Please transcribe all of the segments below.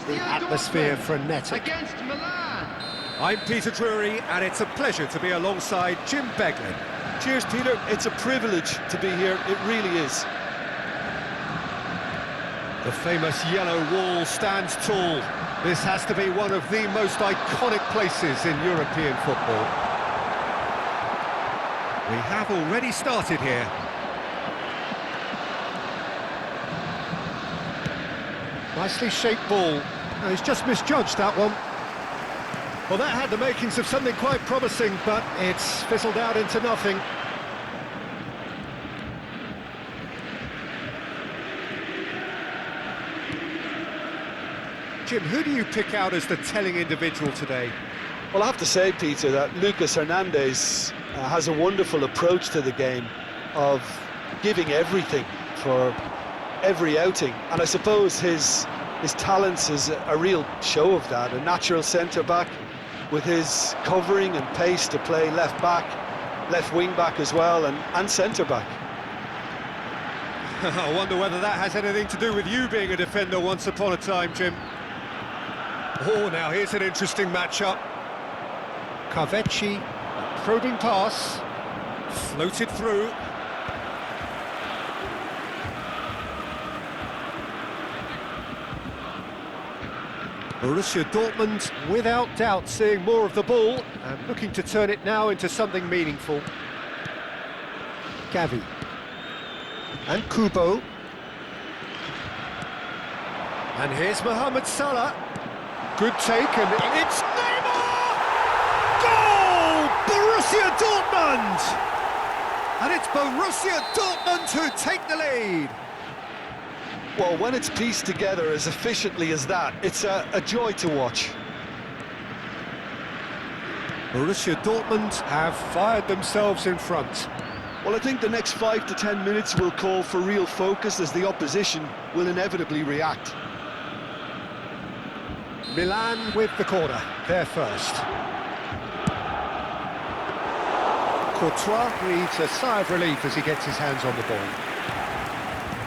the atmosphere frenetic. Against Milan. I'm Peter Drury, and it's a pleasure to be alongside Jim Beglin. Cheers, Peter. It's a privilege to be here. It really is. The famous yellow wall stands tall. This has to be one of the most iconic places in European football. We have already started here. Nicely shaped ball. No, he's just misjudged that one. Well, that had the makings of something quite promising, but it's fizzled out into nothing. Jim, who do you pick out as the telling individual today? Well, I have to say, Peter, that Lucas Hernandez has a wonderful approach to the game of giving everything for every outing, and I suppose his talents is a real show of that. A natural centre-back with his covering and pace to play left-back, left wing-back as well, and centre-back. I wonder whether that has anything to do with you being a defender once upon a time, Jim. Oh, now here's an interesting matchup. Carvecchi, a probing pass. Floated through. Borussia Dortmund, without doubt, seeing more of the ball and looking to turn it now into something meaningful. Gavi. And Kubo. And here's Mohamed Salah. Good take, and it's Neymar! Goal! Borussia Dortmund! And it's Borussia Dortmund who take the lead. Well, when it's pieced together as efficiently as that, it's a joy to watch. Borussia Dortmund have fired themselves in front. Well, I think the next 5 to 10 minutes will call for real focus, as the opposition will inevitably react. Milan with the corner, they're first. Courtois breathes a sigh of relief as he gets his hands on the ball.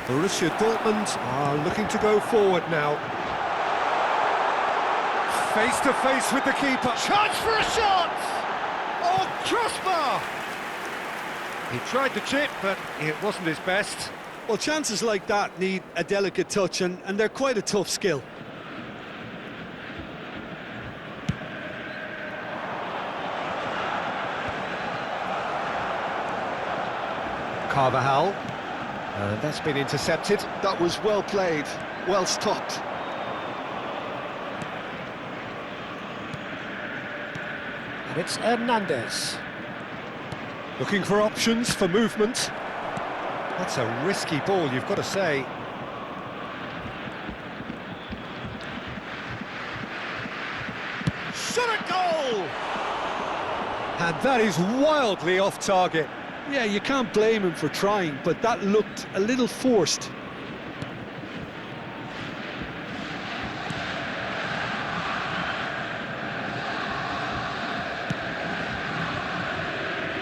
Borussia Dortmund are looking to go forward now. Face to face with the keeper. Chance for a shot! Oh, crossbar! He tried to chip, but it wasn't his best. Well, chances like that need a delicate touch, and they're quite a tough skill. Carvajal. That's been intercepted. That was well played, well stopped. And it's Hernandez. Looking for options for movement. That's a risky ball, you've got to say. Shot a goal! And that is wildly off target. Yeah, you can't blame him for trying, but that looked a little forced.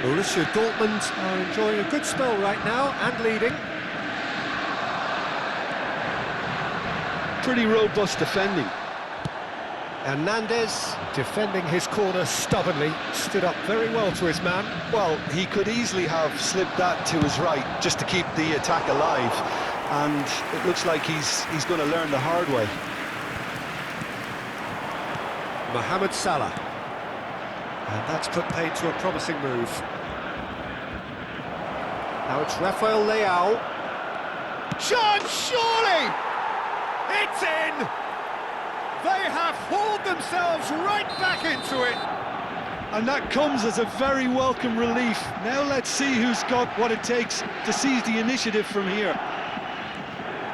Borussia Dortmund are enjoying a good spell right now and leading. Pretty robust defending. Hernandez, defending his corner stubbornly, stood up very well to his man. Well, he could easily have slipped that to his right just to keep the attack alive, and it looks like he's going to learn the hard way. Mohamed Salah. And that's put paid to a promising move. Now it's Rafael Leao. Chance, surely! It's in! They have hauled themselves right back into it. And that comes as a very welcome relief. Now let's see who's got what it takes to seize the initiative from here.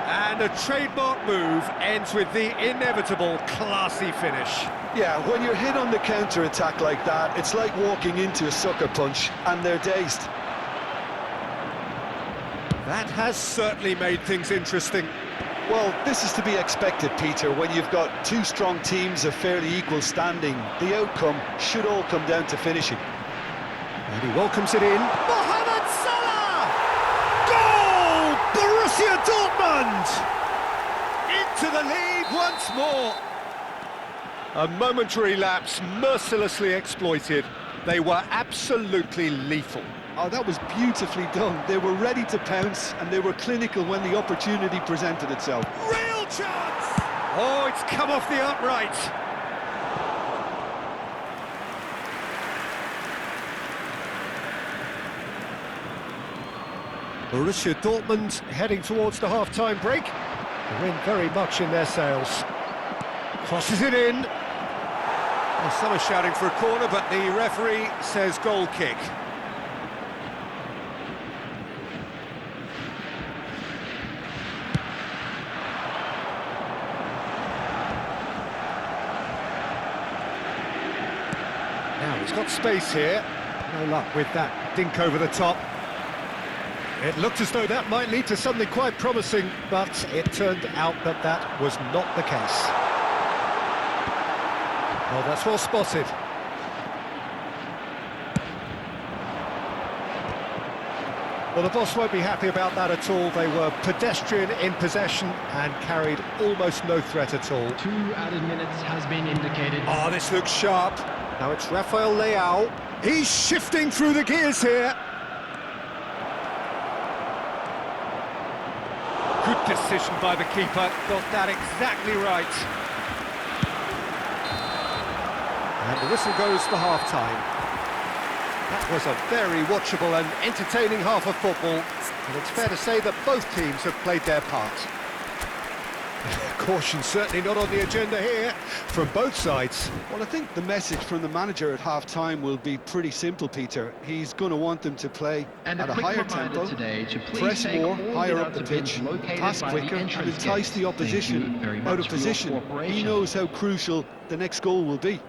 And a trademark move ends with the inevitable classy finish. Yeah, when you're hit on the counter-attack like that, it's like walking into a sucker punch, and they're dazed. That has certainly made things interesting. Well, this is to be expected, Peter, when you've got two strong teams of fairly equal standing. The outcome should all come down to finishing. And he welcomes it in. Mohamed Salah! Goal! Borussia Dortmund! Into the lead once more. A momentary lapse, mercilessly exploited. They were absolutely lethal. Oh, that was beautifully done. They were ready to pounce, and they were clinical when the opportunity presented itself. Real chance! Oh, it's come off the upright. Borussia Dortmund heading towards the half-time break. The wind very much in their sails. Crosses it in. Well, some are shouting for a corner, but the referee says goal kick. Now he's got space here. No luck with that dink over the top. It looked as though that might lead to something quite promising, but it turned out that that was not the case. Oh, that's well spotted. Well, the boss won't be happy about that at all. They were pedestrian in possession and carried almost no threat at all. 2 added minutes has been indicated. Oh, this looks sharp. Now it's Rafael Leao. He's shifting through the gears here. Good decision by the keeper, got that exactly right. And the whistle goes for half-time. That was a very watchable and entertaining half of football, and it's fair to say that both teams have played their part. Caution certainly not on the agenda here, from both sides. Well, I think the message from the manager at half-time will be pretty simple, Peter. He's going to want them to play And at a quick higher reminder tempo, today to please press take more, all higher without up the the bins pitch, located pass by the quicker, and entrance entice gate. the opposition Thank you very out much of for your position. He cooperation. knows how crucial the next goal will be.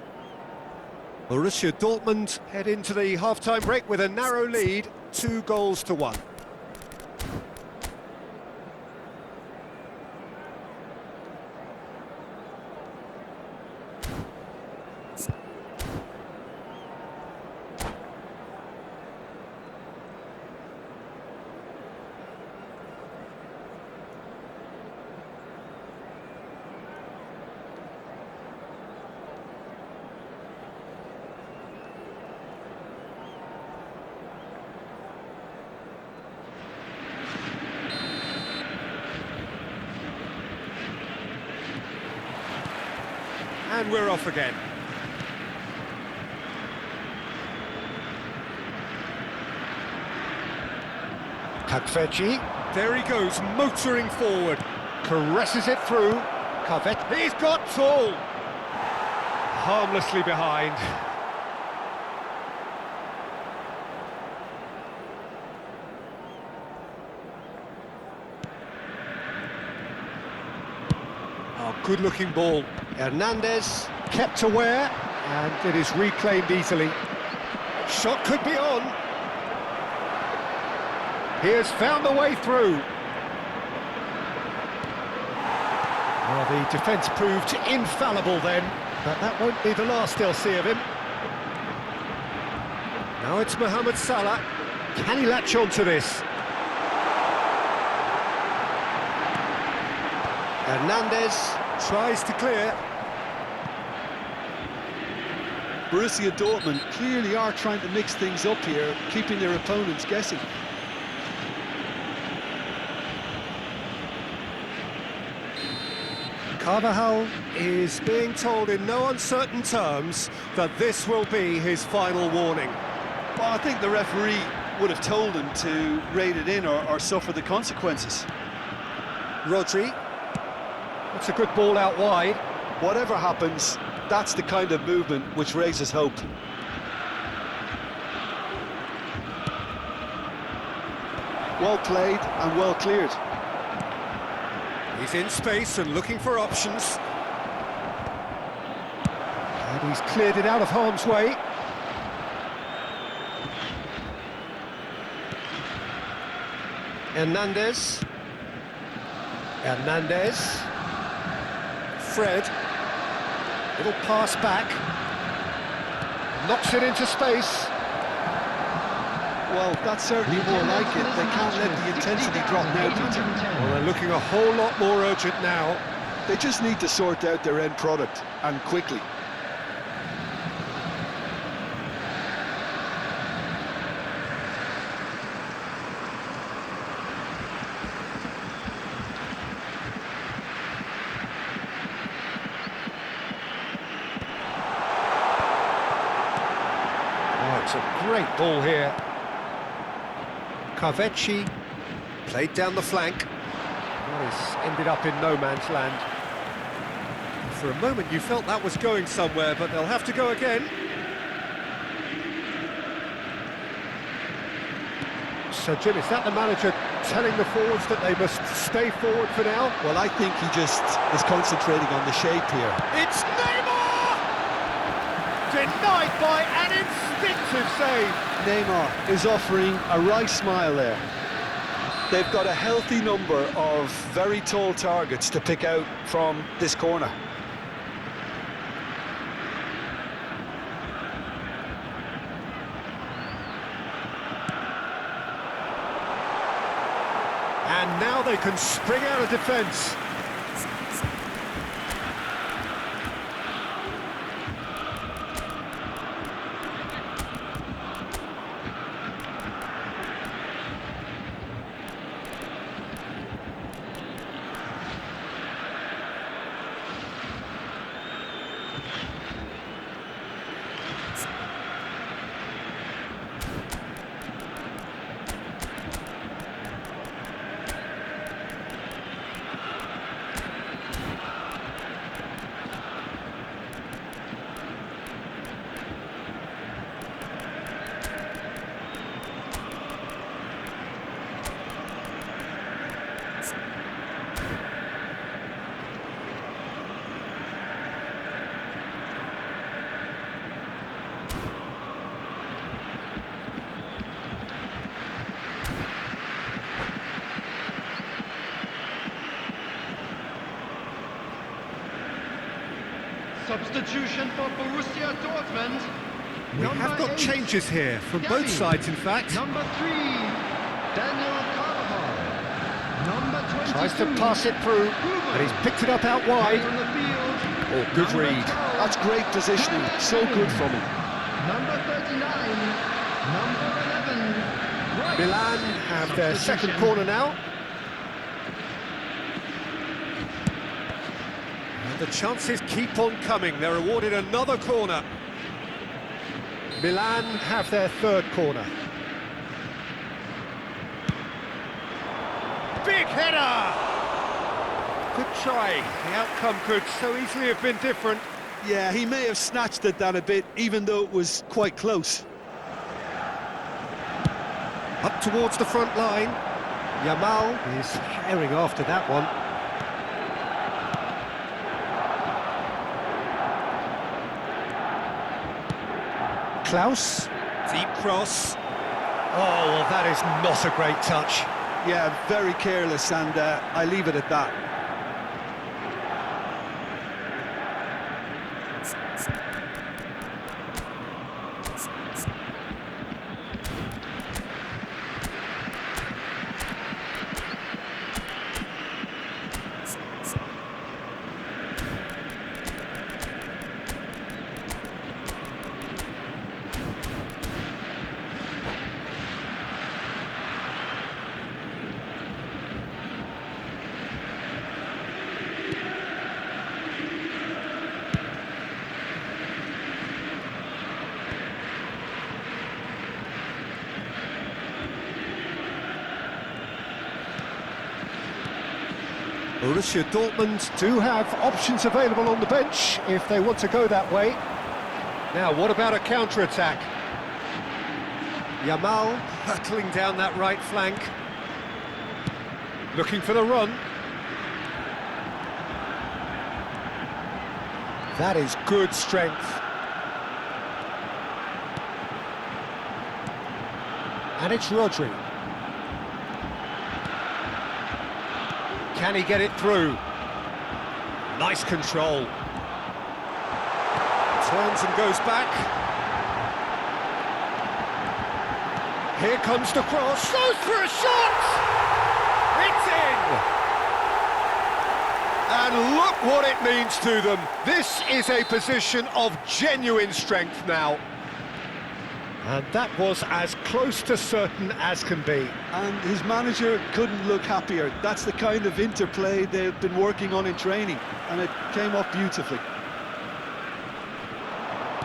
Borussia Dortmund head into the half-time break with a narrow lead, 2-1. And we're off again. Kakfeci, there he goes, motoring forward, caresses it through. Kakfeci, he's got tall, harmlessly behind. Oh, good-looking ball. Hernandez kept aware, and it is reclaimed easily. Shot could be on. He has found the way through. Well, the defence proved infallible then, but that won't be the last they'll see of him. Now it's Mohamed Salah. Can he latch on to this? Hernandez tries to clear. Borussia Dortmund clearly are trying to mix things up here, keeping their opponents guessing. Carvajal is being told in no uncertain terms that this will be his final warning. Well, I think the referee would have told him to rein it in or suffer the consequences. Rodri, that's a good ball out wide. Whatever happens, that's the kind of movement which raises hope. Well played and well cleared. He's in space and looking for options. And he's cleared it out of harm's way. Hernandez. Hernandez. Fred. Little pass back. Knocks it into space. Well, that's certainly more like it. They can't let the intensity drop now, Peter. Well, they're looking a whole lot more urgent now. They just need to sort out their end product, and quickly. Oh, it's a great ball here. Carvecchi played down the flank. Well, it's ended up in no man's land. For a moment you felt that was going somewhere, but they'll have to go again. So Jim, is that the manager telling the forwards that they must stay forward for now? Well, I think he just is concentrating on the shape here. It's Neymar! Denied by an instinctive save. Neymar is offering a wry smile there. They've got a healthy number of very tall targets to pick out from this corner. And now they can spring out of defence. Substitution for Borussia Dortmund. We have got changes here, from both sides in fact. Number 3, Daniel Carvajal. Number 22. Tries to pass it through, and he's picked it up out wide. On the field. Oh, good Number read. 12, That's great positioning, so good from him. Number 39. Number 11. Right. Milan have their second corner now. And the chances keep on coming. They're awarded another corner. Milan have their third corner. Big header! Good try. The outcome could so easily have been different. Yeah, he may have snatched at that a bit, even though it was quite close. Up towards the front line. Yamal is herring after that one. Klaus, deep cross. Oh, well, that is not a great touch. Yeah, very careless, and I leave it at that. Borussia Dortmund do have options available on the bench if they want to go that way. Now, what about a counter-attack? Yamal hurtling down that right flank. Looking for the run. That is good strength. And it's Rodri. Can he get it through? Nice control. Turns and goes back. Here comes the cross. Goes for a shot! It's in! And look what it means to them. This is a position of genuine strength now. And that was as close to certain as can be. And his manager couldn't look happier. That's the kind of interplay they've been working on in training, and it came off beautifully.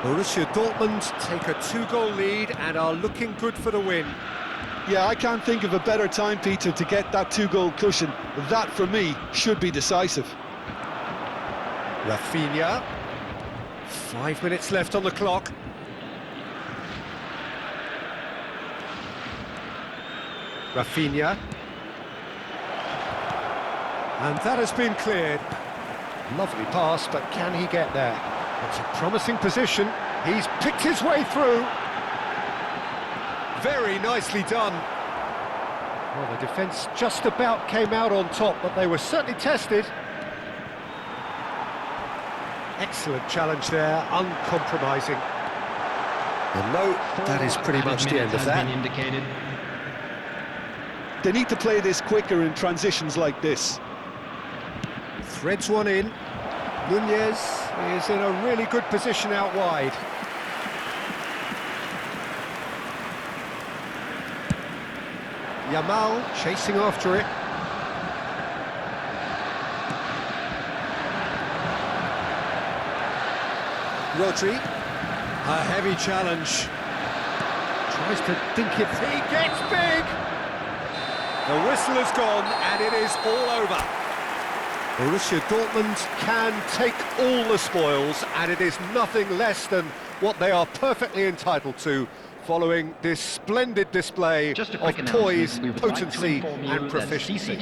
Borussia Dortmund take a 2-goal lead and are looking good for the win. Yeah, I can't think of a better time, Peter, to get that 2-goal cushion. That, for me, should be decisive. Rafinha. 5 minutes left on the clock. Rafinha. And that has been cleared. Lovely pass, but can he get there? It's a promising position. He's picked his way through. Very nicely done. Well, the defence just about came out on top, but they were certainly tested. Excellent challenge there, uncompromising. And no, that is pretty much the end of that. They need to play this quicker in transitions like this. Threads one in. Nunez is in a really good position out wide. Yamal chasing after it. Rodri. A heavy challenge. Tries to dink it. He gets big! The whistle has gone and it is all over. Borussia Dortmund can take all the spoils, and it is nothing less than what they are perfectly entitled to, following this splendid display of poise, potency and proficiency.